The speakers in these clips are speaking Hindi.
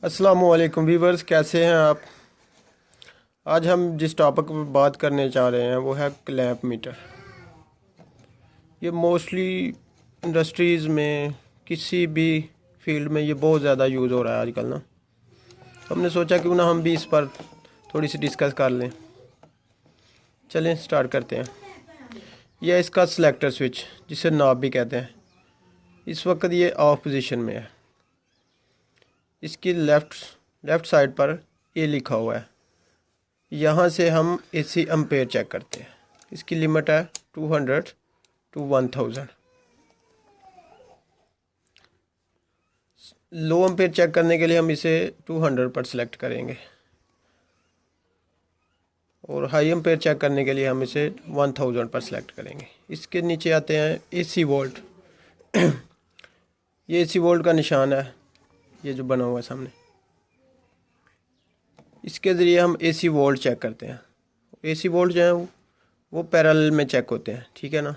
अस्सलामुअलैकुम व्यूवर्स, कैसे हैं आप। आज हम जिस टॉपिक पर बात करने चाह रहे हैं वो है क्लैंप मीटर। ये मोस्टली इंडस्ट्रीज़ में किसी भी फील्ड में ये बहुत ज़्यादा यूज़ हो रहा है आजकल ना। हमने सोचा क्यों ना हम भी इस पर थोड़ी सी डिस्कस कर लें। चलें स्टार्ट करते हैं। यह इसका सेलेक्टर स्विच जिसे नॉब भी कहते हैं, इस वक्त ये ऑफ पोजीशन में है। इसकी लेफ़्ट साइड पर ए लिखा हुआ है। यहाँ से हम एसी एम्पेयर चेक करते हैं। इसकी लिमिट है 200 to 1000। लो एम्पेयर चेक करने के लिए हम इसे 200 पर सिलेक्ट करेंगे और हाई एम्पेयर चेक करने के लिए हम इसे 1000 पर सिलेक्ट करेंगे। इसके नीचे आते हैं एसी वोल्ट। ये एसी वोल्ट का निशान है, ये जो बना हुआ है सामने। इसके ज़रिए हम एसी वोल्ट चेक करते हैं। एसी वोल्ट जो है वो पैरेलल में चेक होते हैं, ठीक है ना।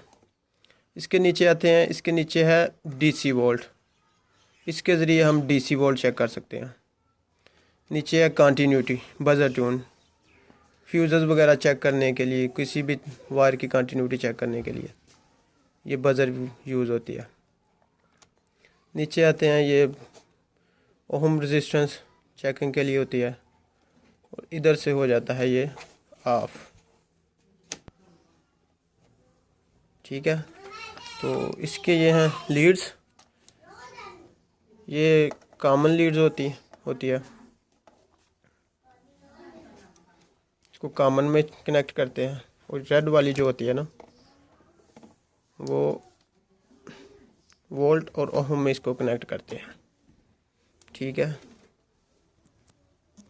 इसके नीचे आते हैं, इसके नीचे है डीसी वोल्ट। इसके ज़रिए हम डीसी वोल्ट चेक कर सकते हैं। नीचे है कंटिन्यूटी, बजर ट्यून, फ्यूज़ेस वगैरह चेक करने के लिए, किसी भी वायर की कंटिन्यूटी चेक करने के लिए ये बजर यूज़ होती है। नीचे आते हैं, ये ओहम रेजिस्टेंस चेकिंग के लिए होती है और इधर से हो जाता है ये ऑफ, ठीक है। तो इसके ये हैं लीड्स, ये कॉमन लीड्स होती है। इसको कॉमन में कनेक्ट करते हैं और रेड वाली जो होती है ना वो वोल्ट और ओहम में इसको कनेक्ट करते हैं, ठीक है।